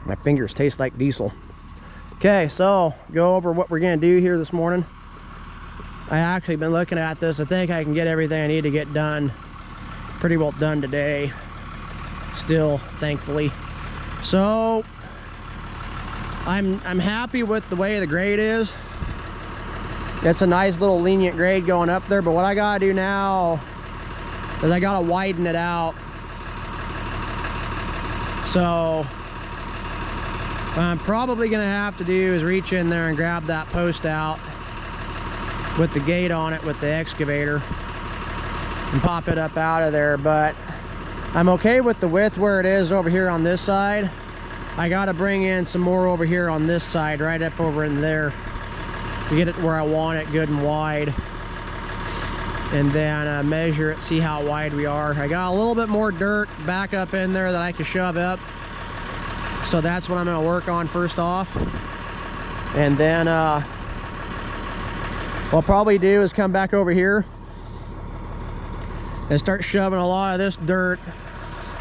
My fingers taste like diesel. Okay, so go over what we're gonna do here this morning. I actually been looking at this. I think I can get everything I need to get done. Pretty well done today. Still, thankfully. So I'm happy with the way the grade is. It's a nice little lenient grade going up there, but what I gotta do now is I gotta widen it out. So what I'm probably gonna have to do is reach in there and grab that post out with the gate on it with the excavator and pop it up out of there. But I'm okay with the width where it is over here on this side. I gotta bring in some more over here on this side, right up over in there, to get it where I want it, good and wide. And then measure it, see how wide we are. I got a little bit more dirt back up in there that I can shove up. So that's what I'm gonna work on first off. And then what I'll probably do is come back over here and start shoving a lot of this dirt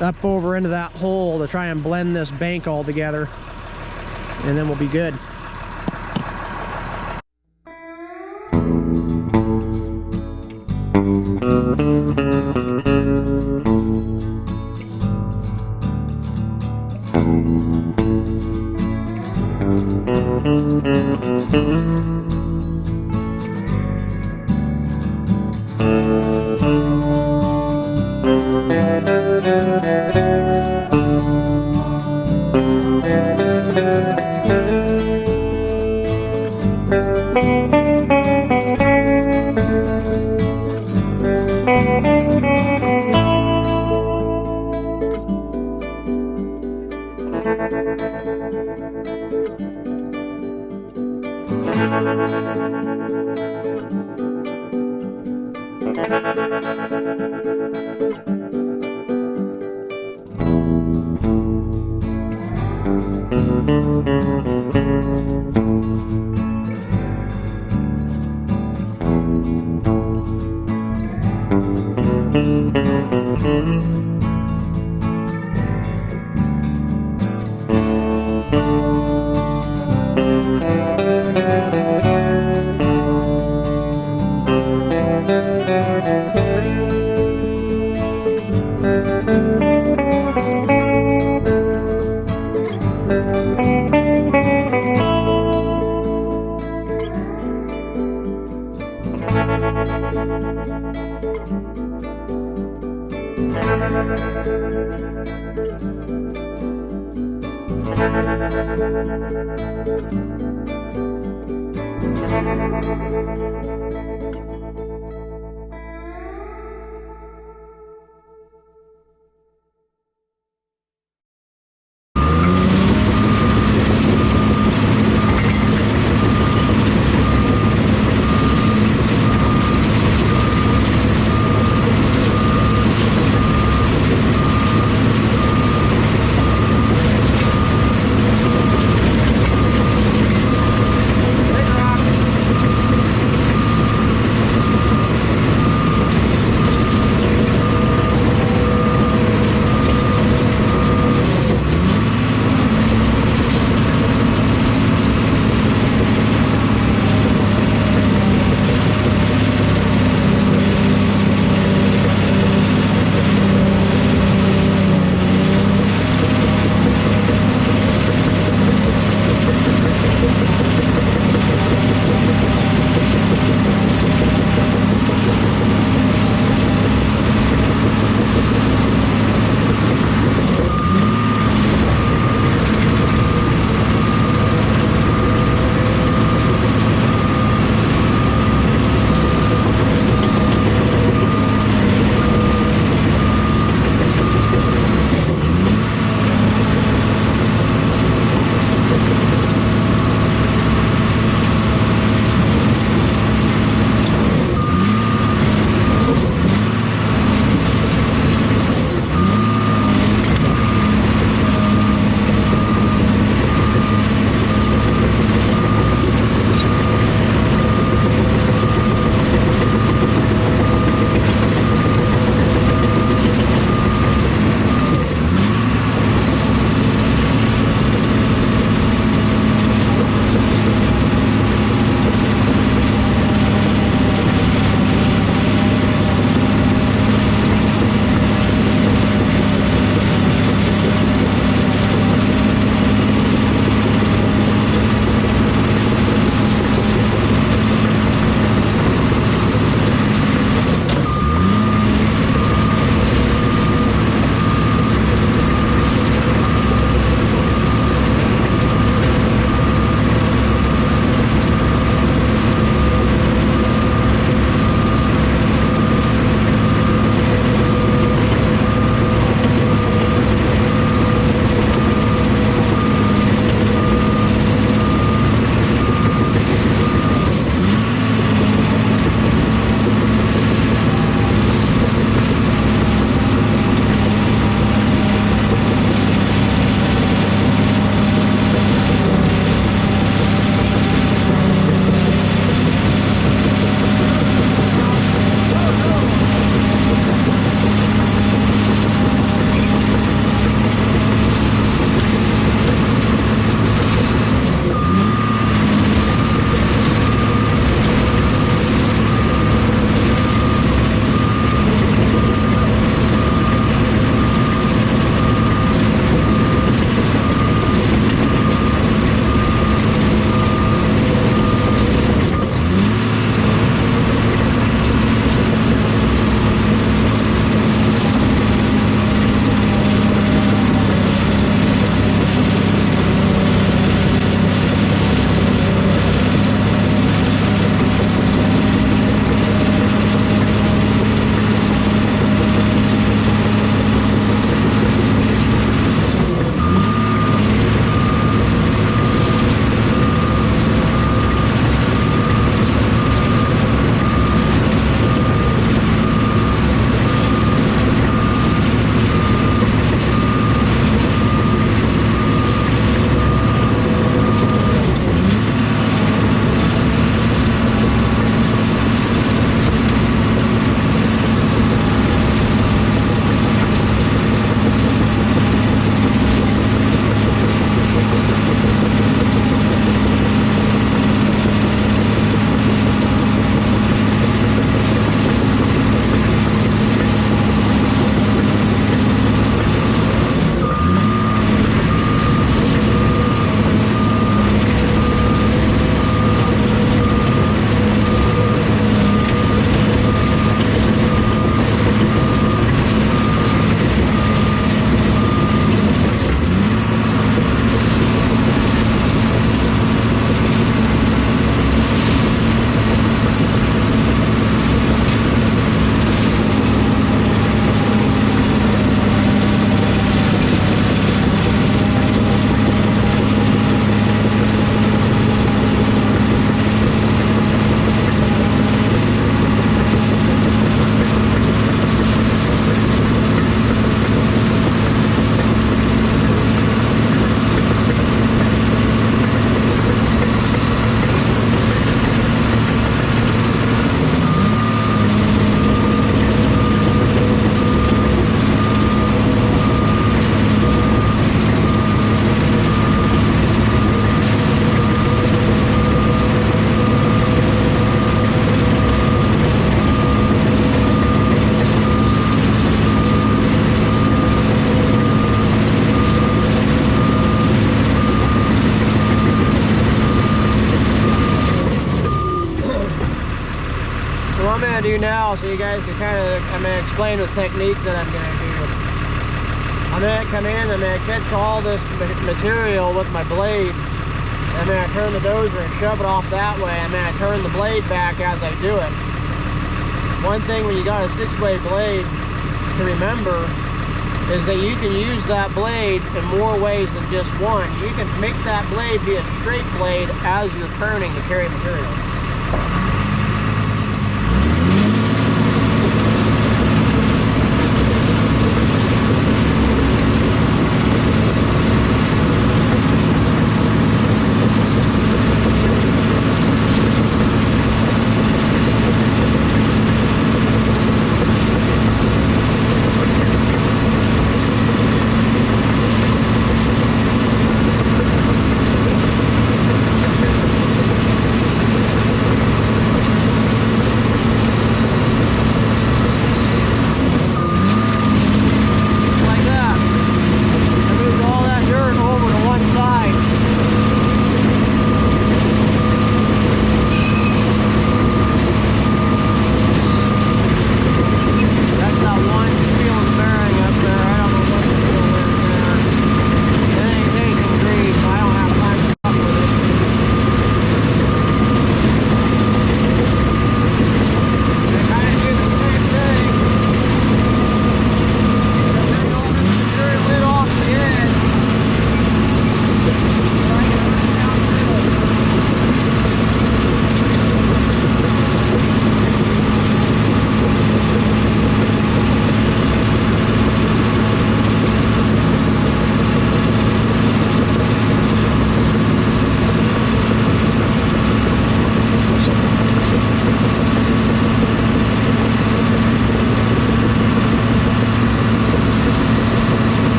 up over into that hole to try and blend this bank all together. And then we'll be good. now so you guys can kind of, I'm going to explain the technique that I'm going to do. I'm going to come in, I'm going to catch all this material with my blade. I'm going to turn the dozer and shove it off that way. I'm going to turn the blade back as I do it. One thing when you got a 6-way blade to remember is that you can use that blade in more ways than just one. You can make that blade be a straight blade as you're turning to carry material.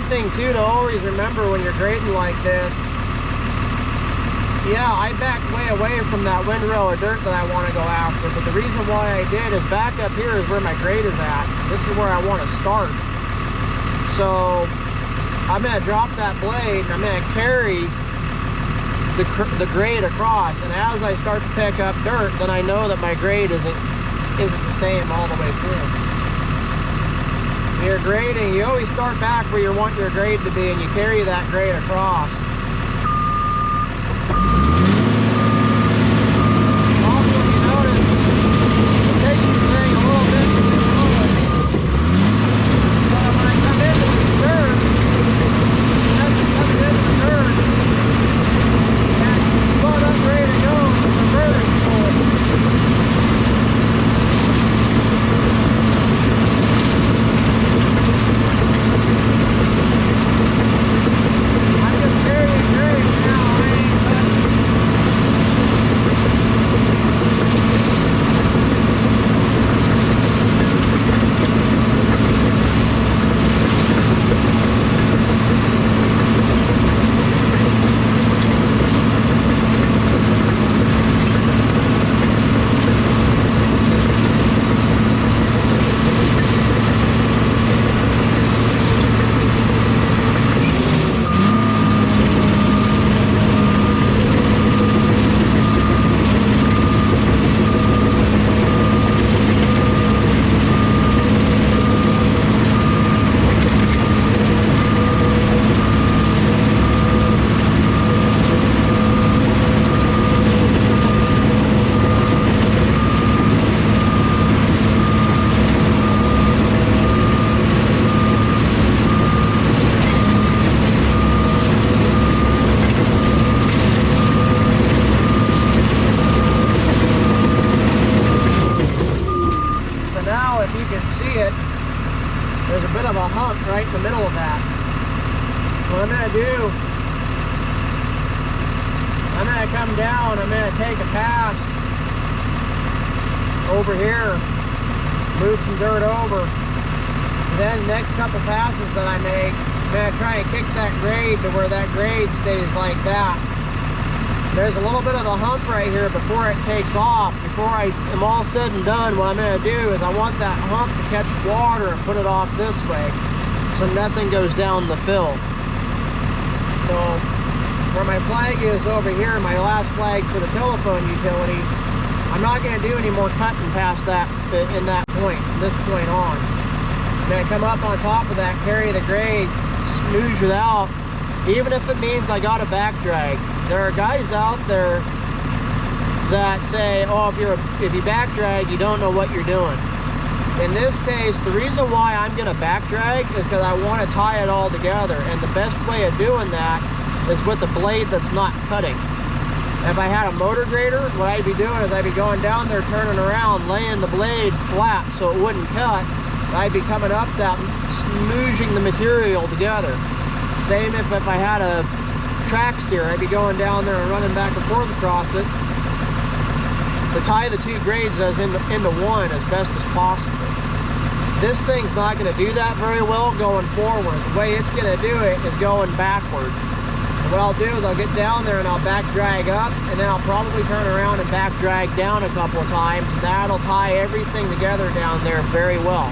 Thing too to always remember when you're grading like this, yeah, I backed way away from that windrow of dirt that I want to go after, but the reason why I did is back up here is where my grade is at. This is where I want to start. So I'm going to drop that blade and I'm going to carry the grade across, and as I start to pick up dirt, then I know that my grade isn't the same all the way through. When you're grading, you always start back where you want your grade to be and you carry that grade across. Also, you notice, it takes the thing a little bit to control it. But when I come into the dirt, as you come into the dirt, and you spot up ready to go, the converter's full. I'm just carrying I'm gonna come down, I'm gonna take a pass over here, move some dirt over. Then the next couple passes that I make, I'm gonna try and kick that grade to where that grade stays like that. There's a little bit of a hump right here before it takes off. Before I am all said and done, what I'm gonna do is I want that hump to catch water and put it off this way so nothing goes down the fill. So where my flag is over here, my last flag for the telephone utility, I'm not going to do any more cutting past that in that point, from this point on. I'm going to come up on top of that, carry the grade, smooth it out, even if it means I got a back drag. There are guys out there that say, oh, if you back drag, you don't know what you're doing. In this case, the reason why I'm going to back drag is because I want to tie it all together, and the best way of doing that is with a blade that's not cutting. If I had a motor grader, what I'd be doing is I'd be going down there, turning around, laying the blade flat so it wouldn't cut. I'd be coming up that, smooshing the material together. Same if I had a track steer, I'd be going down there and running back and forth across it to tie the two grades into one as best as possible. This thing's not going to do that very well going forward. The way it's going to do it is going backward. What I'll do is I'll get down there and I'll back drag up, and then I'll probably turn around and back drag down a couple of times. That'll tie everything together down there very well.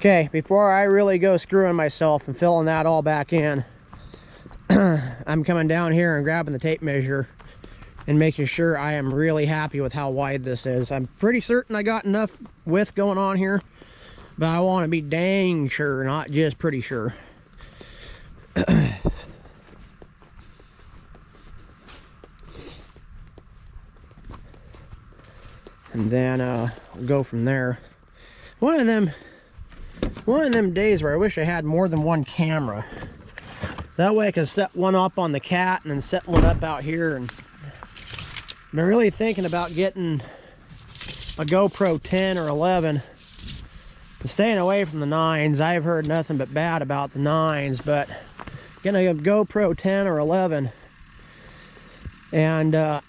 Okay, before I really go screwing myself and filling that all back in, I'm coming down here and grabbing the tape measure and making sure I am really happy with how wide this is. I'm pretty certain I got enough width going on here, but I want to be dang sure, not just pretty sure. And then I'll go from there. One of them days where I wish I had more than one camera. That way I can set one up on the cat and then set one up out here. And I've been really thinking about getting a GoPro 10 or 11 and staying away from the 9s. I've heard nothing but bad about the 9s, but getting a GoPro 10 or 11 and a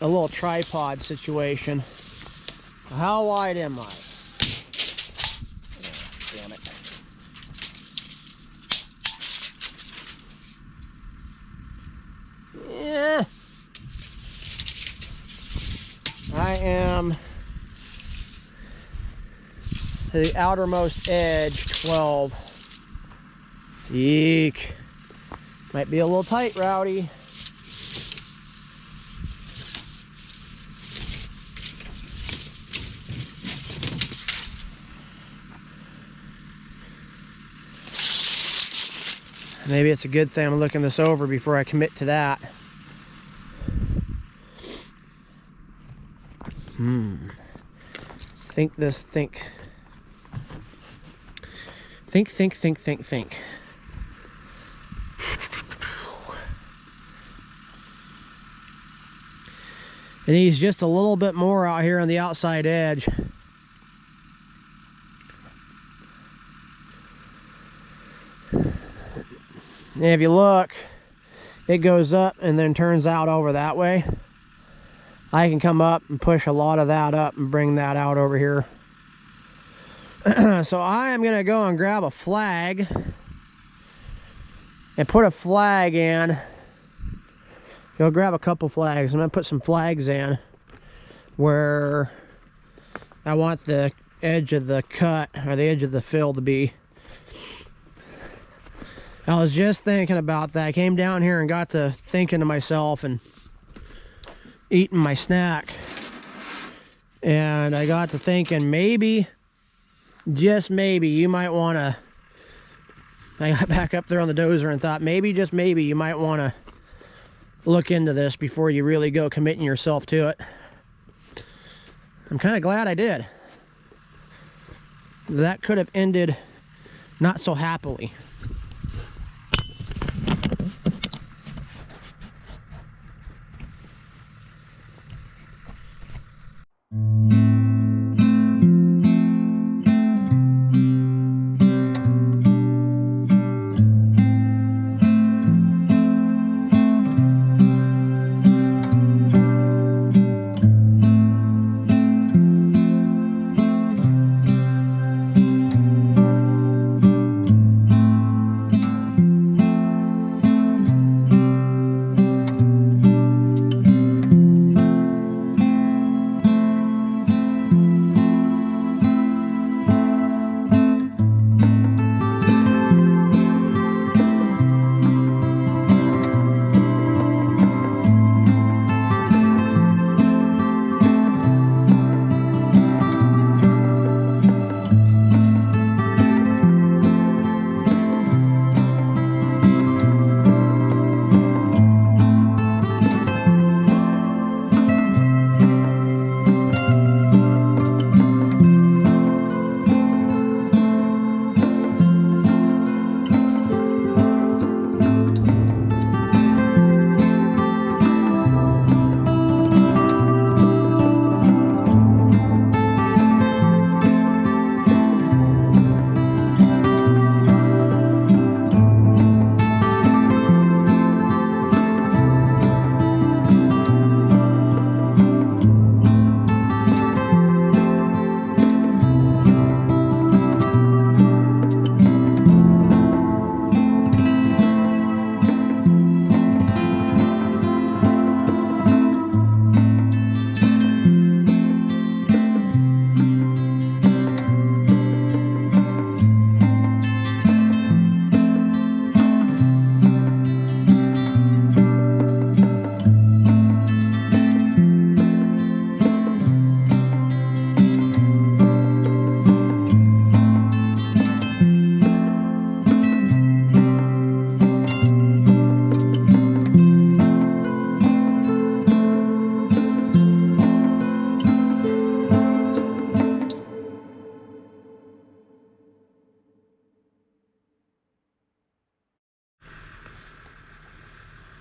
little tripod situation. How wide am I? Damn it. Yeah. I am to the outermost edge, 12. Eek. Might be a little tight, Rowdy. Maybe it's a good thing I'm looking this over before I commit to that. Think, think, think, think, think. It needs just a little bit more out here on the outside edge. And if you look, it goes up and then turns out over that way. I can come up and push a lot of that up and bring that out over here. So I am going to go and grab a flag and put a flag in. Go grab a couple flags. I'm going to put some flags in where I want the edge of the cut or the edge of the fill to be. I was just thinking about that. I came down here and got to thinking to myself and eating my snack. And I got to thinking maybe, just maybe, you might want to... I got back up there on the dozer and thought maybe, just maybe, you might want to look into this before you really go committing yourself to it. I'm kind of glad I did. That could have ended not so happily.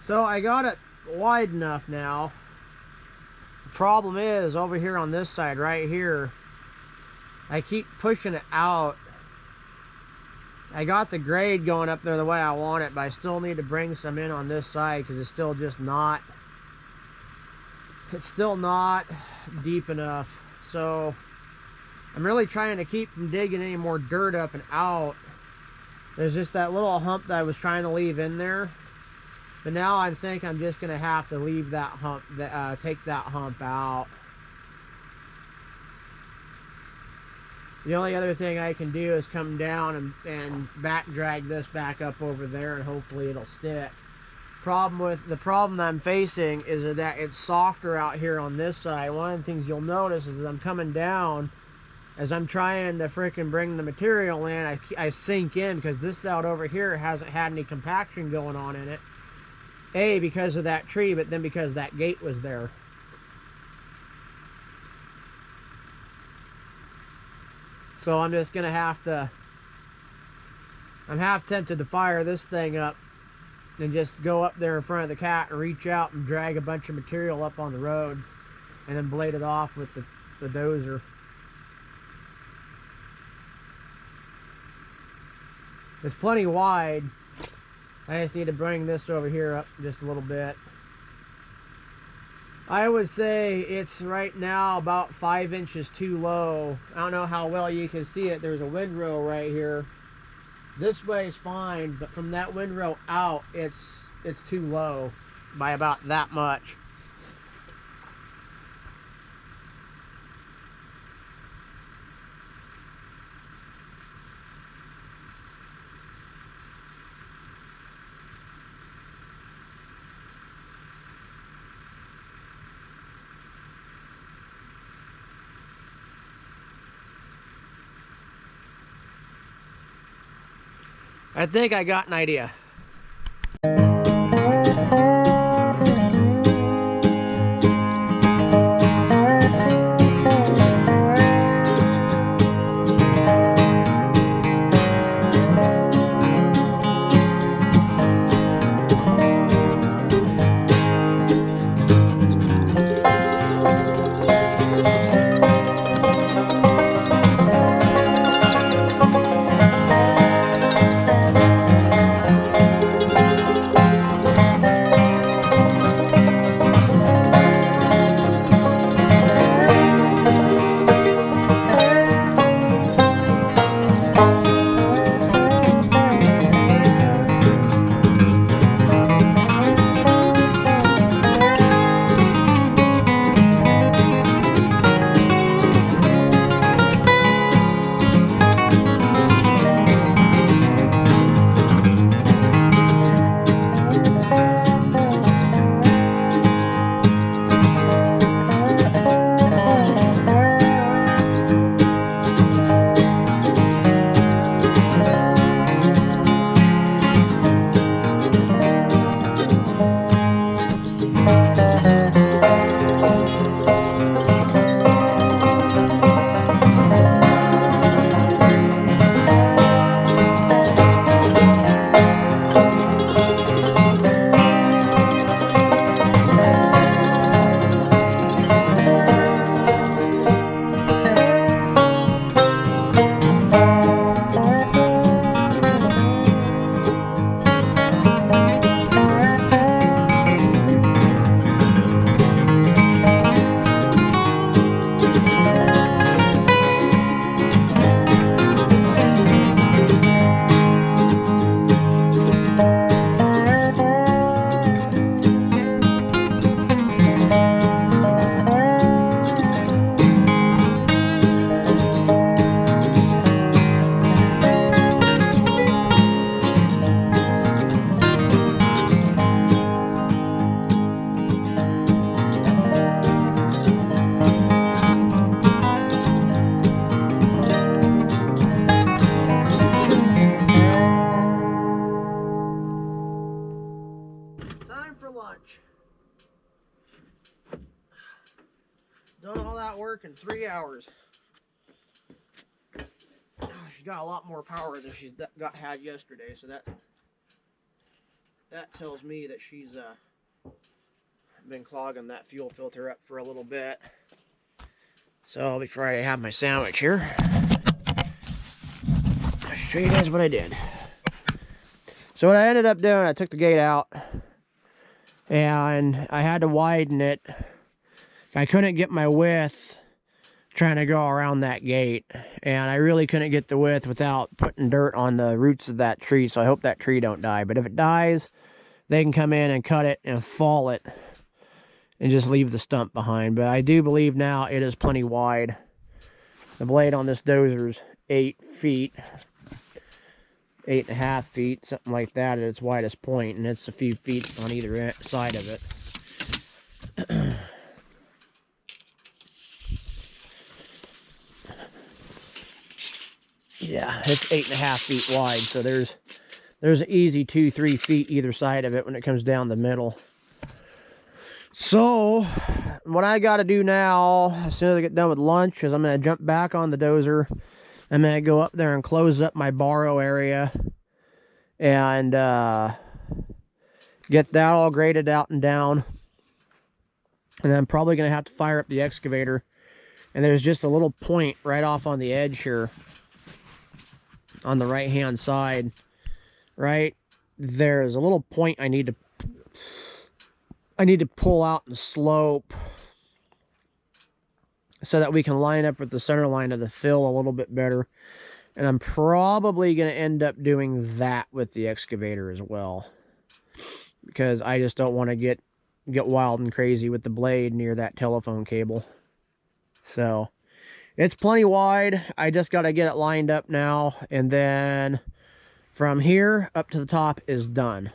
So I got it wide enough now. The problem is over here on this side right here, I keep pushing it out. I got the grade going up there the way I want it, but I still need to bring some in on this side because it's still not deep enough. So I'm really trying to keep from digging any more dirt up and out. There's just that little hump that I was trying to leave in there. But now I think I'm just going to have to leave that hump, take that hump out. The only other thing I can do is come down and back drag this back up over there, and hopefully it'll stick. The problem I'm facing is that it's softer out here on this side. One of the things you'll notice is as I'm coming down, as I'm trying to freaking bring the material in, I sink in because this out over here hasn't had any compaction going on in it. A, because of that tree, but then because that gate was there. So I'm just going to have to I'm half tempted to fire this thing up and just go up there in front of the cat and reach out and drag a bunch of material up on the road and then blade it off with the dozer. It's plenty wide. I just need to bring this over here up just a little bit. I would say it's right now about 5 inches too low. I don't know how well you can see it. There's a windrow right here. This way is fine, but from that windrow out, it's too low by about that much. I think I got an idea. Done all that work in 3 hours. She got a lot more power than she's had yesterday, so that tells me that she's been clogging that fuel filter up for a little bit. So before I have my sandwich here, I'll show you guys what I did. So what I ended up doing, I took the gate out and I had to widen it. I couldn't get my width trying to go around that gate, and I really couldn't get the width without putting dirt on the roots of that tree, so I hope that tree don't die. But if it dies, they can come in and cut it and fall it and just leave the stump behind. But I do believe now it is plenty wide. The blade on this dozer is 8 feet, 8.5 feet, something like that at its widest point, and it's a few feet on either side of it. Yeah, it's 8.5 feet wide, so there's an easy 2-3 feet either side of it when it comes down the middle. So what I got to do now, as soon as I get done with lunch, is I'm going to jump back on the dozer. I'm going to go up there and close up my borrow area and get that all graded out and down. And I'm probably going to have to fire up the excavator. And there's just a little point right off on the edge here on the right hand side. Right there's a little point I need to pull out and slope so that we can line up with the center line of the fill a little bit better. And I'm probably going to end up doing that with the excavator as well, because I just don't want to get wild and crazy with the blade near that telephone cable. So it's plenty wide. I just got to get it lined up now, and then from here up to the top is done.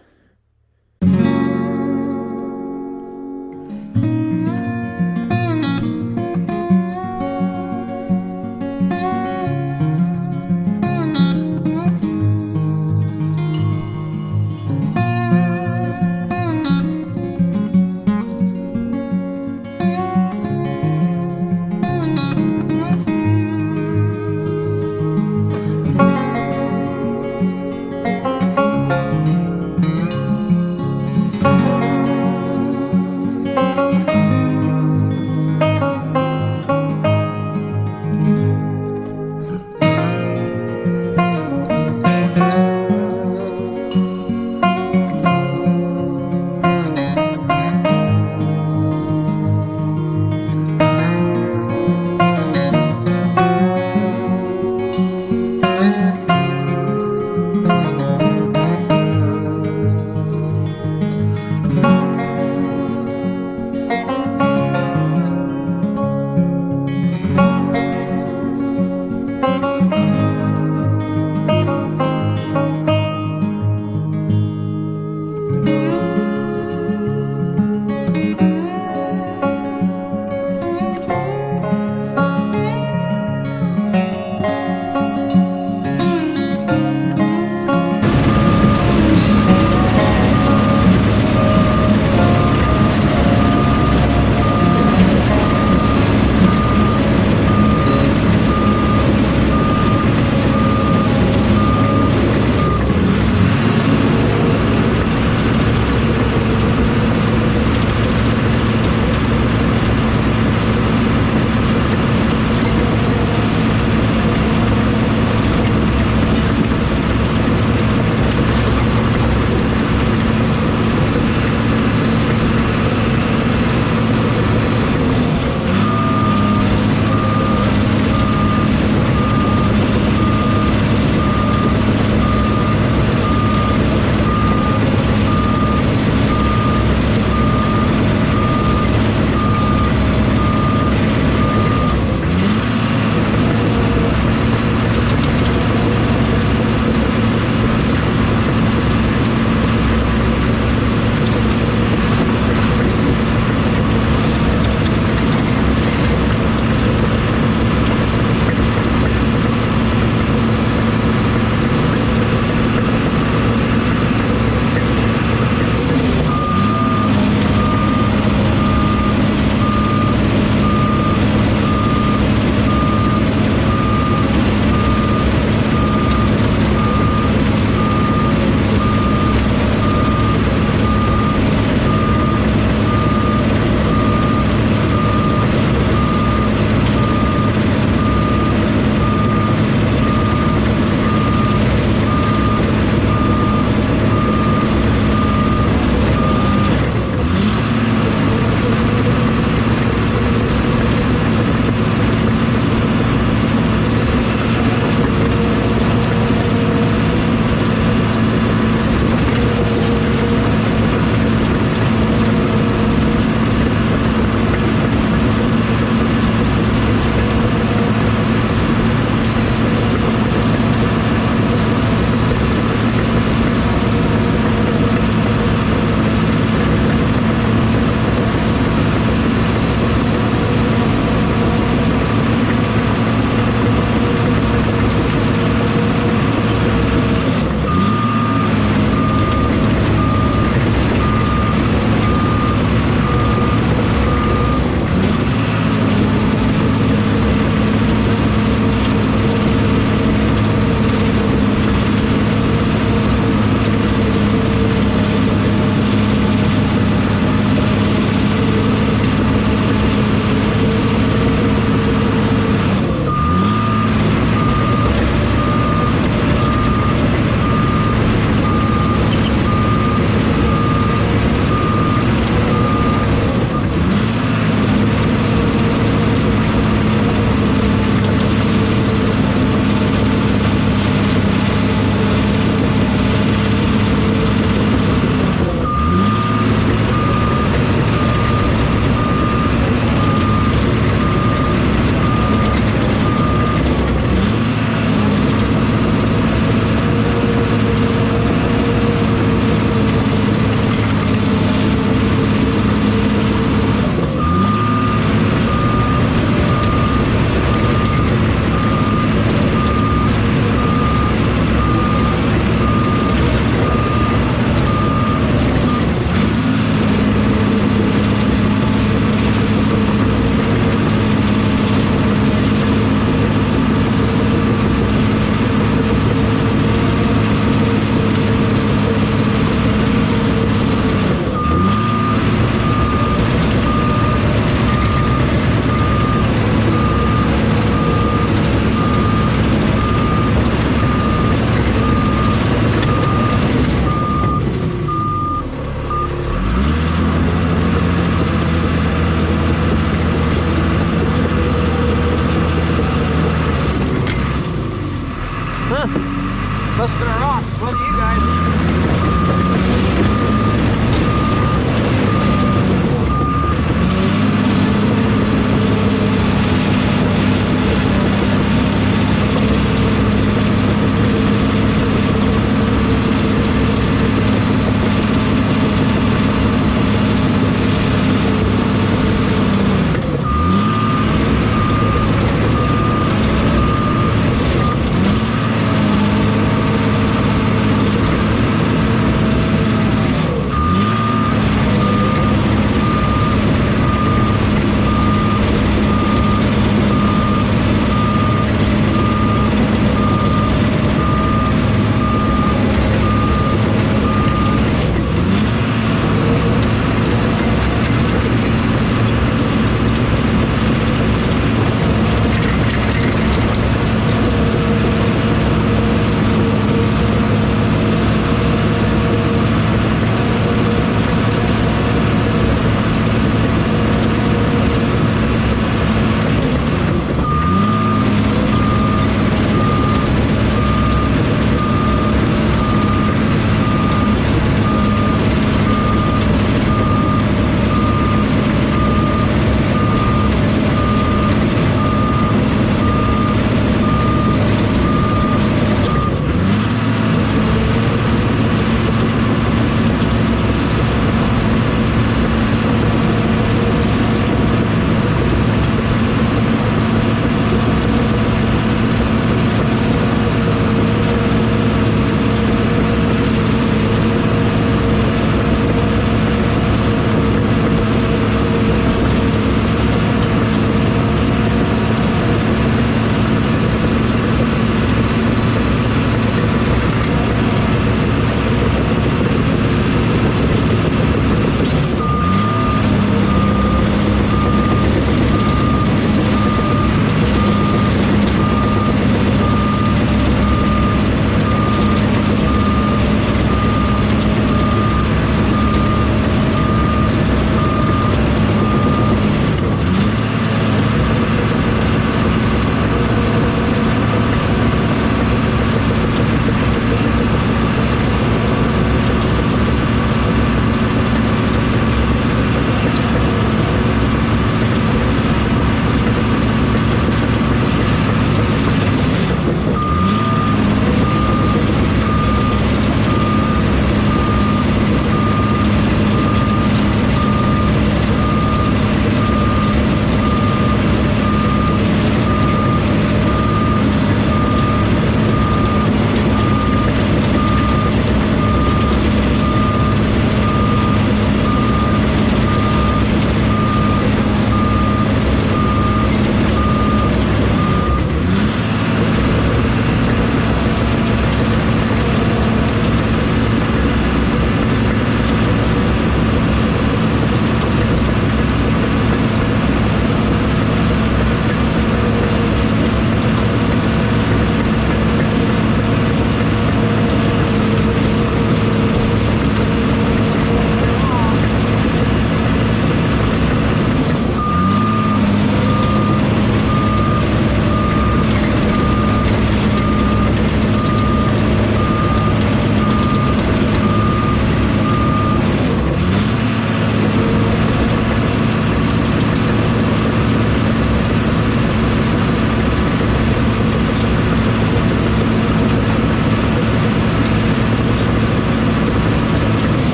Must have been a rock. What do you guys?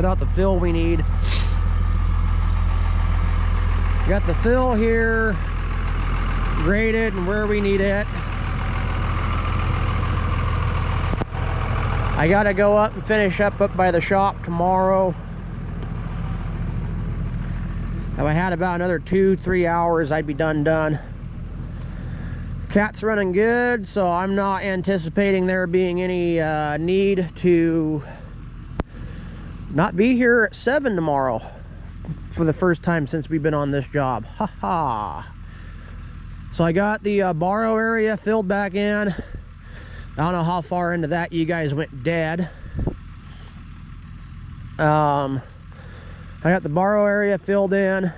without the fill we need. Got the fill here graded and where we need it. I gotta go up and finish up by the shop tomorrow. If I had about another 2-3 hours, I'd be done. Cat's running good, so I'm not anticipating there being any need to not be here at 7 tomorrow. for the first time since we've been on this job. Ha ha. So I got the borrow area filled back in. I don't know how far into that you guys went dead. I got the borrow area filled in.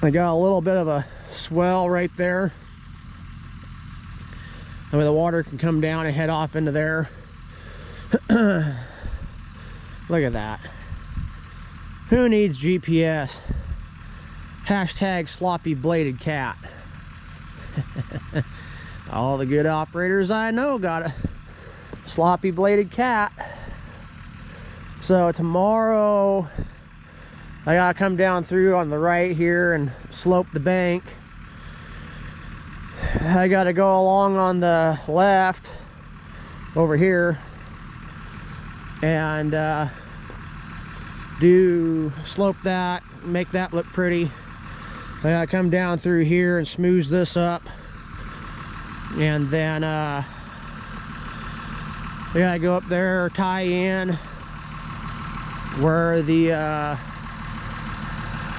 I got a little bit of a swell right there, where the water can come down and head off into there. Look at that. Who needs GPS? Hashtag sloppy bladed cat. All the good operators I know got a sloppy bladed cat. So tomorrow I gotta come down through on the right here and slope the bank. I gotta go along on the left over here and slope that, make that look pretty. I gotta come down through here and smooth this up, and then I gotta go up there, tie in where the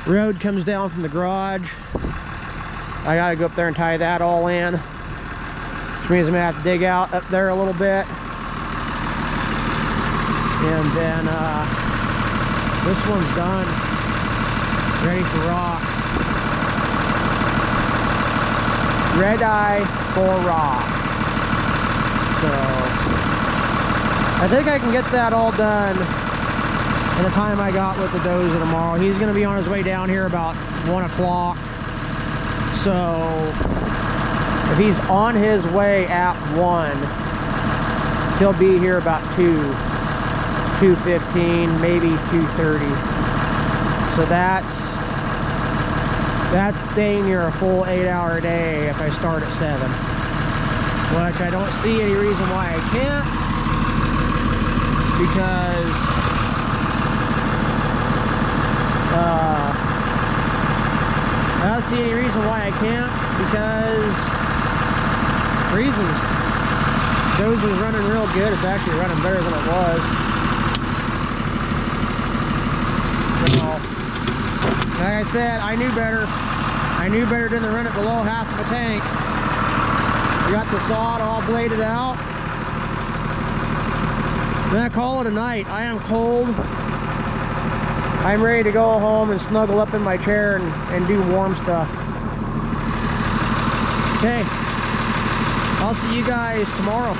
road comes down from the garage. I gotta go up there and tie that all in, which means I'm gonna have to dig out up there a little bit, and then this one's done, ready for rock. Red eye for rock. So I think I can get that all done in the time I got with the dozer tomorrow. He's going to be on his way down here about 1 o'clock. So if he's on his way at 1, he'll be here about 2:15, maybe 2:30. So that's staying near a full 8-hour day if I start at 7. Which I don't see any reason why I can't, because I don't see any reason why I can't, because reasons. Dozer's running real good. It's actually running better than it was. So, like I said, I knew better. I knew better than to run it below half of a tank. We got the sod all bladed out. Then I call it a night. I am cold. I'm ready to go home and snuggle up in my chair and do warm stuff. Okay. I'll see you guys tomorrow.